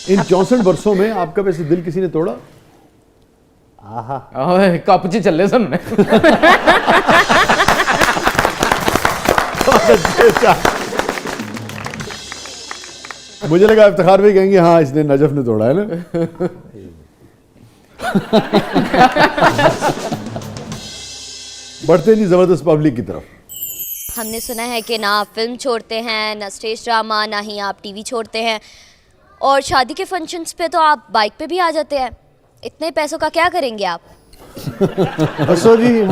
ان 64 برسوں میں آپ کا ویسے دل کسی نے توڑا؟ کپ چ چلے سن مجھے لگا افتخار بھی کہیں گے ہاں اس نے نجف نے توڑا ہے نا. بڑھتے نہیں زبردست پبلک کی طرف. ہم نے سنا ہے کہ نہ آپ فلم چھوڑتے ہیں، نہ اسٹیج ڈرامہ، نہ ہی آپ ٹی وی چھوڑتے ہیں، اور شادی کے فنکشنز پہ تو آپ بائک پہ بھی آ جاتے ہیں. اتنے پیسوں کا کیا کریں گے آپ؟ بسو جی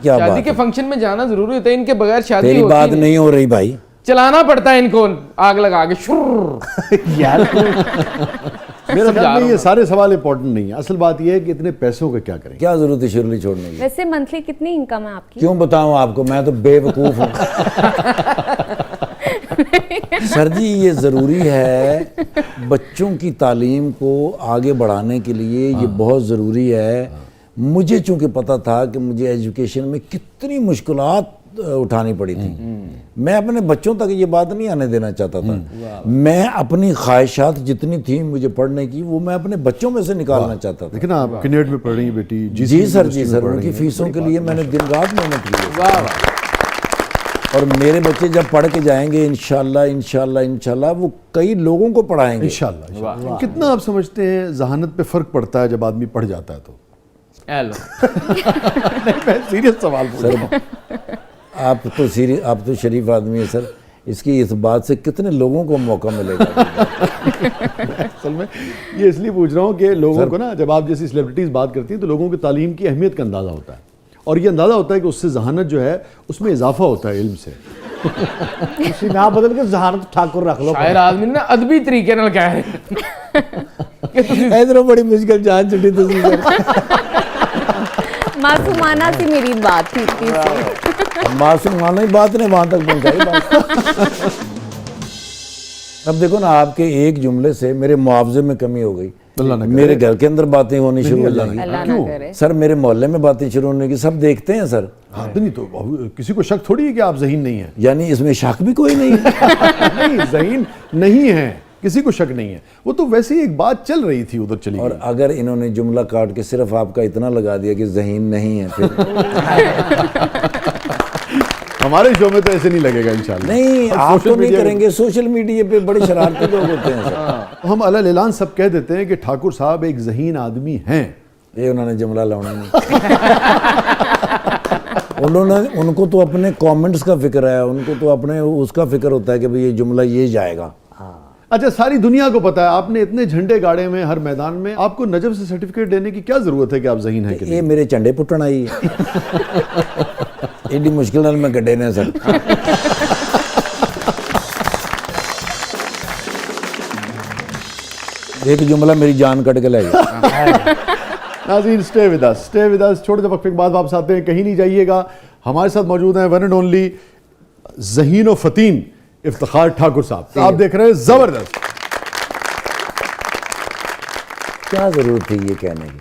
کیا بات شادی کے فنکشن میں جانا ضروری ہوتا ہے، ان کے بغیر شادی تیری ہوتی بات نہیں ہو رہی بھائی. چلانا پڑتا ہے ان کو آگ لگا کے شر. یار میرا خیال میں یہ سارے سوال امپورٹنٹ نہیں ہیں. اصل بات یہ ہے کہ اتنے پیسوں کا کیا کریں گے. کیا ضرورت ہے شرلی چھوڑنے کی؟ ویسے منتھلی کتنی انکم ہے آپ کی؟ کیوں بتاؤں آپ کو، میں تو بے وقوف ہوں. سر جی یہ ضروری ہے بچوں کی تعلیم کو آگے بڑھانے کے لیے، یہ بہت ضروری ہے. مجھے چونکہ پتا تھا کہ مجھے ایجوکیشن میں کتنی مشکلات اٹھانی پڑی تھی، میں اپنے بچوں تک یہ بات نہیں آنے دینا چاہتا تھا. میں اپنی خواہشات جتنی تھیں مجھے پڑھنے کی، وہ میں اپنے بچوں میں سے نکالنا چاہتا تھا. لیکن آپ کنیڈ میں پڑھ رہی ہیں بیٹی. جی سر، جی سر، ان کی فیسوں کے لیے میں نے دن رات محنت کی ہے. اور میرے بچے جب پڑھ کے جائیں گے انشاءاللہ وہ کئی لوگوں کو پڑھائیں گے انشاءاللہ. کتنا آپ سمجھتے ہیں ذہانت پہ فرق پڑتا ہے جب آدمی پڑھ جاتا ہے تو؟ میں سیریس سوال پوچھ رہا ہوں. آپ تو شریف آدمی ہے سر، اس کی اس بات سے کتنے لوگوں کو موقع ملے گا. اصل میں یہ اس لیے پوچھ رہا ہوں کہ لوگوں کو نا، جب آپ جیسی سیلیبریٹیز بات کرتی ہیں تو لوگوں کی تعلیم کی اہمیت کا اندازہ ہوتا ہے، اور یہ اندازہ ہوتا ہے کہ اس سے ذہانت جو ہے اس میں اضافہ ہوتا ہے علم سے. اسی نام بدل کے ذہانت ٹھاکر رکھ لو. شاعر آدمی نے ادبی طریقے نال کہہ رہے ادھر بڑی مشکل جان چھٹی تو معصومانہ سی میری بات تھی. معصومانہ ہی بات نے وہاں تک پہنچائی. اب دیکھو نا، آپ کے ایک جملے سے میرے معاوضے میں کمی ہو گئی. میرے گھر کے اندر باتیں ہونی شروع ہو جائیں گی. سر میرے محلے میں باتیں شروع ہونے کی، سب دیکھتے ہیں سر. نہیں تو کسی کو شک تھوڑی ہے کہ آپ ذہین نہیں ہیں. یعنی اس میں شک بھی کوئی نہیں ہے. نہیں، ذہین نہیں ہے، کسی کو شک نہیں ہے. وہ تو ویسے ہی ایک بات چل رہی تھی ادھر چلی. اور اگر انہوں نے جملہ کاٹ کے صرف آپ کا اتنا لگا دیا کہ ذہین نہیں ہے، پھر ہمارے شو میں تو ایسے نہیں لگے گا انشاءاللہ. نہیں، آپ تو نہیں کریں گے. سوشل میڈیا پہ بڑے شرارتی لوگ ہوتے ہیں سر. ہم علی اعلان سب کہہ دیتے ہیں کہ ٹھاکر صاحب ایک ذہین آدمی ہیں. یہ انہوں نے جملہ لاؤنا نہیں. ان کو تو اپنے کامنٹس کا فکر ہے، ان کو تو اپنے اس کا فکر ہوتا ہے کہ بھئی یہ جملہ یہ جائے گا. اچھا، ساری دنیا کو پتا ہے آپ نے اتنے جھنڈے گاڑے میں ہر میدان میں، آپ کو نجف سے سرٹیفکیٹ دینے کی کیا ضرورت ہے کہ آپ ذہین ہیں کہ نہیں؟ یہ میرے چنڈے پٹن آئی ہے. ایڈی مشکل نال میں گڈے نے سر. ایک جملہ میری جان کٹ کے لے گیا. ناظرین اسٹے ود اس. چھوٹے سے وقفے کے بعد واپس آتے ہیں، کہیں نہیں جائیے گا. ہمارے ساتھ موجود ہیں ون اینڈ اونلی ذہین و فتین افتخار ٹھاکر صاحب. آپ دیکھ رہے ہیں زبردست. کیا ضرورت تھی یہ کہنے کی؟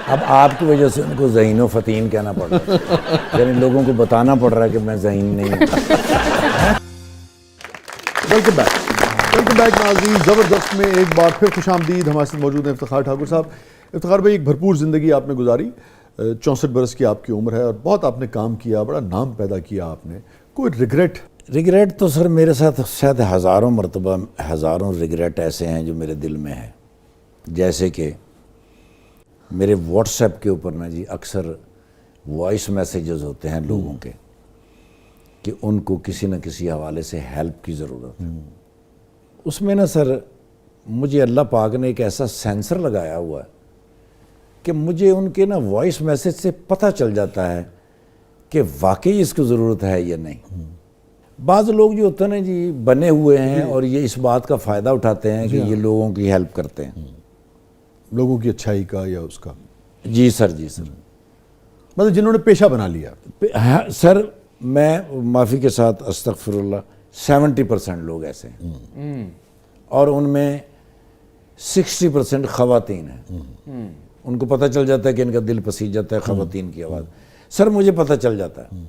اب آپ کی وجہ سے ان کو ذہین و فتین کہنا پڑ رہا ہے، یعنی لوگوں کو بتانا پڑ رہا ہے کہ میں ذہین نہیں ہوں. ویلکم بیک ناظرین. زبردست میں ایک بار پھر خوش آمدید. ہمارے ساتھ موجود ہیں افتخار ٹھاکر صاحب. افتخار بھائی، ایک بھرپور زندگی آپ نے گزاری. 64 برس کی آپ کی عمر ہے اور بہت آپ نے کام کیا، بڑا نام پیدا کیا آپ نے. کوئی ریگریٹ تو سر میرے ساتھ شاید ہزاروں مرتبہ ہزاروں ریگریٹ ایسے ہیں جو میرے دل میں ہے. جیسے کہ میرے واٹس ایپ کے اوپر نا جی اکثر وائس میسیجز ہوتے ہیں لوگوں کے کہ ان کو کسی نہ کسی حوالے سے ہیلپ کی ضرورت ہے. اس میں نا سر مجھے اللہ پاک نے ایک ایسا سینسر لگایا ہوا ہے کہ مجھے ان کے نا وائس میسیج سے پتہ چل جاتا ہے کہ واقعی اس کو ضرورت ہے یا نہیں. بعض لوگ جو ہوتے ہیں نا جی بنے ہوئے ہیں اور یہ اس بات کا فائدہ اٹھاتے ہیں کہ یہ لوگوں کی ہیلپ کرتے ہیں، لوگوں کی اچھائی کا یا اس کا. جی سر. مطلب جنہوں نے پیشہ بنا لیا. سر میں معافی کے ساتھ استغفر اللہ 70% لوگ ایسے ہیں اور ان میں 60% خواتین ہیں. ان کو پتہ چل جاتا ہے کہ ان کا دل پسیج جاتا ہے خواتین کی آواز. سر مجھے پتہ چل جاتا ہے،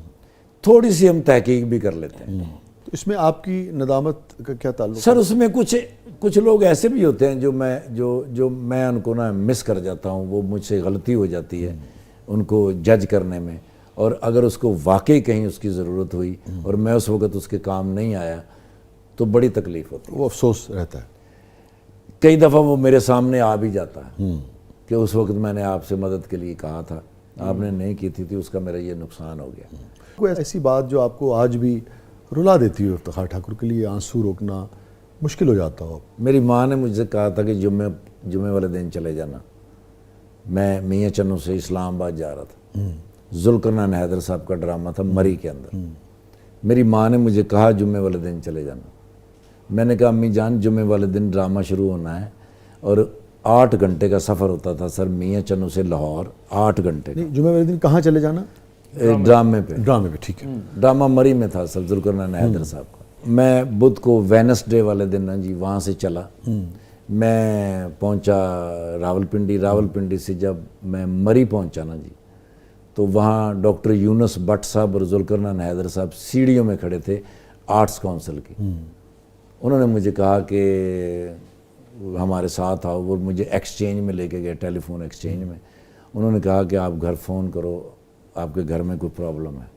تھوڑی سی ہم تحقیق بھی کر لیتے ہیں. تو اس میں آپ کی ندامت کا کیا تعلق؟ سر اس میں کچھ کچھ لوگ ایسے بھی ہوتے ہیں جو میں ان کو نا مس کر جاتا ہوں, وہ مجھ سے غلطی ہو جاتی ہے ان کو جج کرنے میں, اور اگر اس کو واقعی کہیں اس کی ضرورت ہوئی اور میں اس وقت اس کے کام نہیں آیا تو بڑی تکلیف ہوتی ہے. وہ افسوس رہتا ہے. کئی دفعہ وہ میرے سامنے آ بھی جاتا ہے کہ اس وقت میں نے آپ سے مدد کے لیے کہا تھا, آپ نے نہیں کی تھی, اس کا میرا یہ نقصان ہو گیا. کوئی ایسی بات جو آپ کو آج بھی رلا دیتی ہو افتخار ٹھاکر کے لیے, آنسو روکنا مشکل ہو جاتا ہو؟ میری ماں نے مجھ سے کہا تھا کہ جمعے والے دن چلے جانا. میں میاں چنوں سے اسلام آباد جا رہا تھا, ذوالقرنین حیدر صاحب کا ڈرامہ تھا مری کے اندر. میری ماں نے مجھے کہا جمعے والے دن چلے جانا. میں نے کہا امی جان جمعے والے دن ڈرامہ شروع ہونا ہے, اور 8 گھنٹے کا سفر ہوتا تھا سر میاں چنوں سے لاہور, 8 گھنٹے کا. نہیں, جمعے والے دن کہاں چلے جانا؟ ڈرامے پہ. ڈرامے پہ, ٹھیک ہے. ڈرامہ مری میں تھا سر, ذوالقرنین حیدر صاحب کا. میں بدھ کو وینسڈے والے دن نا جی وہاں سے چلا. میں پہنچا راولپنڈی سے جب میں مری پہنچا نا جی, تو وہاں ڈاکٹر یونس بٹ صاحب اور ذوالقرنین حیدر صاحب سیڑھیوں میں کھڑے تھے آرٹس کونسل کی. انہوں نے مجھے کہا کہ ہمارے ساتھ آؤ, وہ مجھے ایکسچینج میں لے کے گئے, ٹیلی فون ایکسچینج میں. انہوں نے کہا کہ آپ گھر فون کرو, آپ کے گھر میں کوئی پرابلم ہے.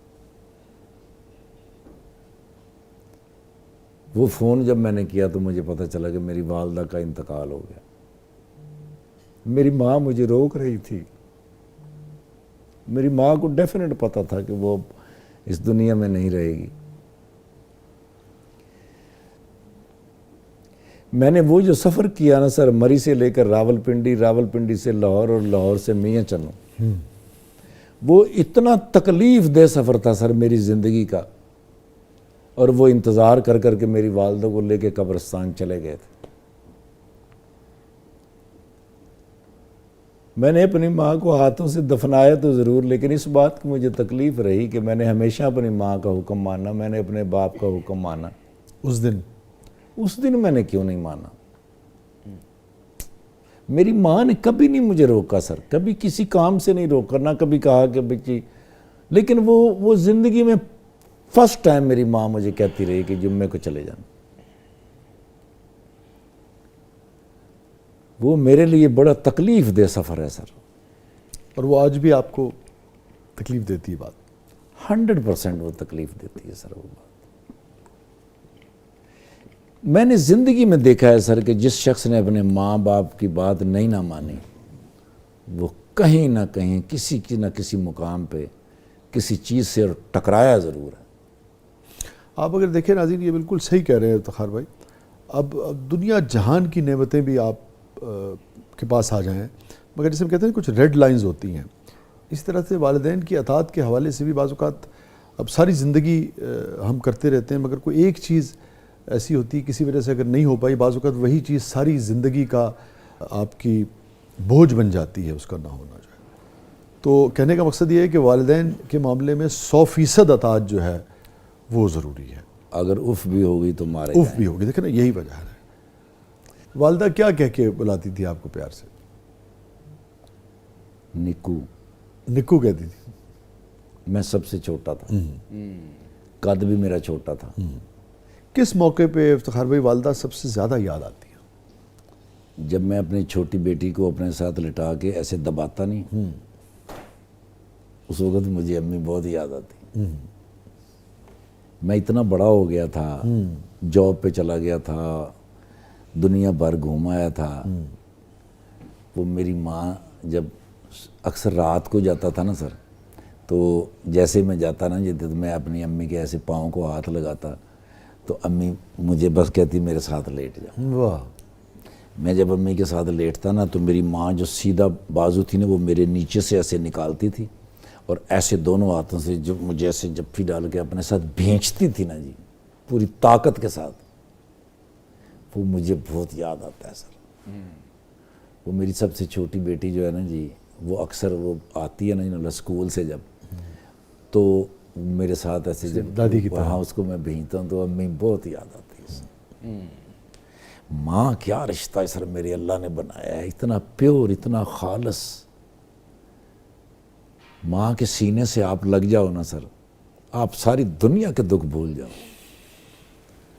وہ فون جب میں نے کیا تو مجھے پتہ چلا کہ میری والدہ کا انتقال ہو گیا. میری ماں مجھے روک رہی تھی. میری ماں کو ڈیفینیٹ پتہ تھا کہ وہ اس دنیا میں نہیں رہے گی. میں نے وہ جو سفر کیا نا سر, مری سے لے کر راولپنڈی سے لاہور, اور لاہور سے میاں چنوں, وہ اتنا تکلیف دہ سفر تھا سر میری زندگی کا. اور وہ انتظار کر کر کے میری والدہ کو لے کے قبرستان چلے گئے تھے. میں نے اپنی ماں کو ہاتھوں سے دفنایا تو ضرور, لیکن اس بات کی مجھے تکلیف رہی کہ میں نے ہمیشہ اپنی ماں کا حکم مانا, میں نے اپنے باپ کا حکم مانا. اس دن میں نے کیوں نہیں مانا؟ میری ماں نے کبھی نہیں مجھے روکا سر, کبھی کسی کام سے نہیں روکا, نہ کبھی کہا کہ بچی. لیکن وہ زندگی میں فرسٹ ٹائم میری ماں مجھے کہتی رہی کہ جمعے کو چلے جانا. وہ میرے لیے بڑا تکلیف دہ سفر ہے سر. اور وہ آج بھی آپ کو تکلیف دیتی ہے بات؟ 100% وہ تکلیف دیتی ہے سر وہ بات. میں نے زندگی میں دیکھا ہے سر کہ جس شخص نے اپنے ماں باپ کی بات نہیں نہ مانی, وہ کہیں نہ کہیں کسی نہ کسی مقام پہ کسی چیز سے ٹکرایا ضرور ہے. آپ اگر دیکھیں ناظرین, یہ بالکل صحیح کہہ رہے ہیں افتخار بھائی. اب دنیا جہان کی نعمتیں بھی آپ کے پاس آ جائیں, مگر جسے ہم کہتے ہیں کچھ ریڈ لائنز ہوتی ہیں, اس طرح سے والدین کی اطاعت کے حوالے سے بھی بعض اوقات اب ساری زندگی ہم کرتے رہتے ہیں, مگر کوئی ایک چیز ایسی ہوتی ہے کسی وجہ سے اگر نہیں ہو پائی, بعض اوقات وہی چیز ساری زندگی کا آپ کی بوجھ بن جاتی ہے, اس کا نہ ہونا جو ہے. تو کہنے کا مقصد یہ ہے کہ والدین کے معاملے میں 100% اطاعت جو ہے وہ ضروری ہے. اگر اف بھی ہوگی تو مارے اف بھی ہوگی. دیکھیں نا, یہی وجہ ہے. والدہ کیا کہہ کے بلاتی تھی آپ کو پیار سے؟ نکو کہتی تھی. میں سب سے چھوٹا تھا, قد بھی میرا چھوٹا تھا. کس موقع پہ افتخار بھائی والدہ سب سے زیادہ یاد آتی ہے؟ جب میں اپنی چھوٹی بیٹی کو اپنے ساتھ لٹا کے ایسے دباتا نہیں, اس وقت مجھے امی بہت یاد آتی. میں اتنا بڑا ہو گیا تھا, جاب پہ چلا گیا تھا, دنیا بھر گھوم آیا تھا. وہ میری ماں جب اکثر رات کو جاتا تھا نا سر, تو جیسے میں جاتا نا جب میں اپنی امی کے ایسے پاؤں کو ہاتھ لگاتا تو امی مجھے بس کہتی میرے ساتھ لیٹ جا. واہ. میں جب امی کے ساتھ لیٹتا نا تو میری ماں جو سیدھا بازو تھی نا وہ میرے نیچے سے ایسے نکالتی تھی, اور ایسے دونوں ہاتھوں سے جو مجھے ایسے جپھی ڈال کے اپنے ساتھ بھینچتی تھی نا جی, پوری طاقت کے ساتھ. وہ مجھے بہت یاد آتا ہے سر. وہ میری سب سے چھوٹی بیٹی جو ہے نا جی, وہ اکثر وہ آتی ہے نا جی اسکول سے جب, تو میرے ساتھ ایسے جب دادی کی طرح وہاں اس کو میں بھیجتا ہوں تو امی بہت یاد آتی ہے. ماں کیا رشتہ ہے سر میرے اللہ نے بنایا ہے, اتنا پیور, اتنا خالص. ماں کے سینے سے آپ لگ جاؤ نا سر, آپ ساری دنیا کے دکھ بھول جاؤ.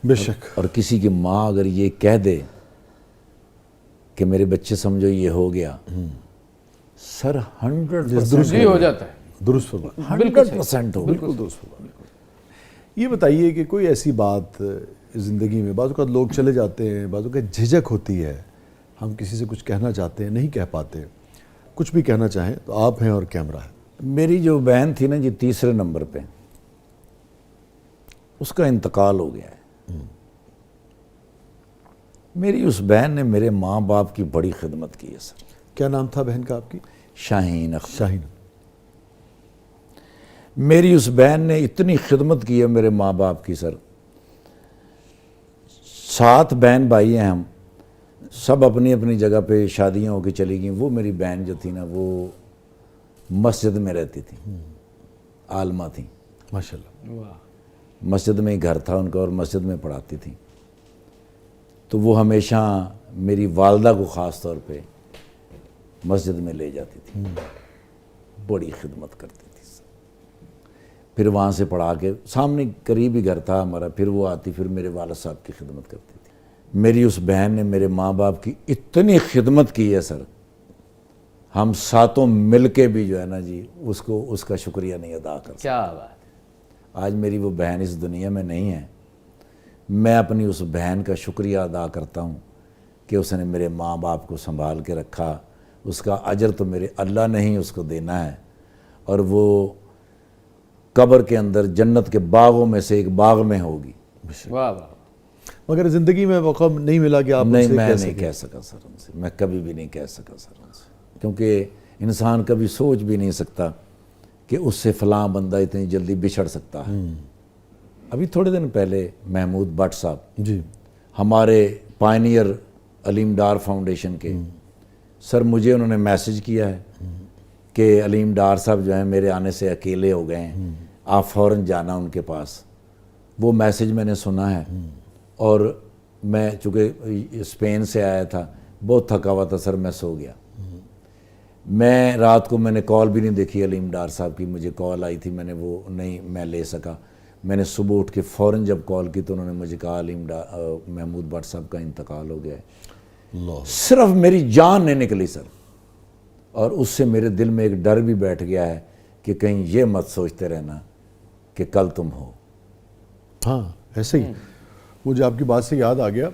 بے شک. اور کسی کی ماں اگر یہ کہہ دے کہ میرے بچے سمجھو یہ ہو گیا سر 100% جی ہو جاتا ہے درست فرمایا، 100% ہو گیا. بالکل درست فرمایا. یہ بتائیے کہ کوئی ایسی بات زندگی میں، بعض اوقات لوگ چلے جاتے ہیں، بعض اوقات جھجک ہوتی ہے، ہم کسی سے کچھ کہنا چاہتے ہیں نہیں کہہ پاتے، کچھ بھی کہنا چاہیں تو آپ ہیں اور کیمرہ ہے. میری جو بہن تھی نا جی 3 نمبر پہ، اس کا انتقال ہو گیا ہے. میری اس بہن نے میرے ماں باپ کی بڑی خدمت کی ہے سر. کیا نام تھا بہن کا آپ کی؟ شاہین اختر. شاہین. میری اس بہن نے اتنی خدمت کی ہے میرے ماں باپ کی سر. 7 بہن بھائی ہیں ہم، سب اپنی اپنی جگہ پہ شادیاں ہو کے چلی گئیں. وہ میری بہن جو تھی نا وہ مسجد میں رہتی تھی، عالمہ تھی. ماشاء اللہ. مسجد میں ہی گھر تھا ان کا اور مسجد میں پڑھاتی تھی. تو وہ ہمیشہ میری والدہ کو خاص طور پہ مسجد میں لے جاتی تھی، بڑی خدمت کرتی تھی. پھر وہاں سے پڑھا کے سامنے قریب ہی گھر تھا ہمارا، پھر وہ آتی، پھر میرے والد صاحب کی خدمت کرتی تھی. میری اس بہن نے میرے ماں باپ کی اتنی خدمت کی ہے سر، ہم 7 مل کے بھی جو ہے نا جی اس کا شکریہ نہیں ادا کر سکتے. کیا بات. آج میری وہ بہن اس دنیا میں نہیں ہے. میں اپنی اس بہن کا شکریہ ادا کرتا ہوں کہ اس نے میرے ماں باپ کو سنبھال کے رکھا. اس کا اجر تو میرے اللہ نے ہی اس کو دینا ہے، اور وہ قبر کے اندر جنت کے باغوں میں سے ایک باغ میں ہوگی. واہ واہ. مگر زندگی میں موقع نہیں ملا کہ آپ ان نہیں، سے میں کہہ نہیں سکیں. کہہ سکا سر ان سے، میں کبھی بھی نہیں کہہ سکا سر ان سے، کیونکہ انسان کبھی سوچ بھی نہیں سکتا کہ اس سے فلاں بندہ اتنی جلدی بچھڑ سکتا ہے. ابھی تھوڑے دن پہلے محمود بٹ صاحب جی. ہمارے پائنیئر علیم ڈار فاؤنڈیشن کے سر، مجھے انہوں نے میسج کیا ہے کہ علیم ڈار صاحب جو ہیں میرے آنے سے اکیلے ہو گئے ہیں، آپ فوراً جانا ان کے پاس. وہ میسج میں نے سنا ہے، اور میں چونکہ اسپین سے آیا تھا، بہت تھکا ہوا تھا سر، میں سو گیا. میں رات کو میں نے کال بھی نہیں دیکھی علیم ڈار صاحب کی. مجھے کال آئی تھی، میں نے وہ نہیں میں لے سکا. میں نے صبح اٹھ کے فوراً جب کال کی تو انہوں نے مجھے کہا محمود بٹ صاحب کا انتقال ہو گیا ہے. اللہ. صرف میری جان نہیں نکلی سر، اور اس سے میرے دل میں ایک ڈر بھی بیٹھ گیا ہے کہ کہیں یہ مت سوچتے رہنا کہ کل تم ہو. ہاں ایسے ہی. مجھے آپ کی بات سے یاد آ گیا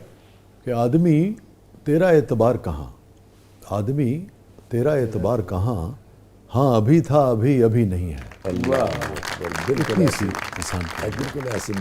کہ آدمی تیرا اعتبار کہاں، آدمی تیرا اعتبار کہاں، ہاں ابھی تھا ابھی نہیں ہے. اللہ بالکل ایسی انسان، بالکل ایسی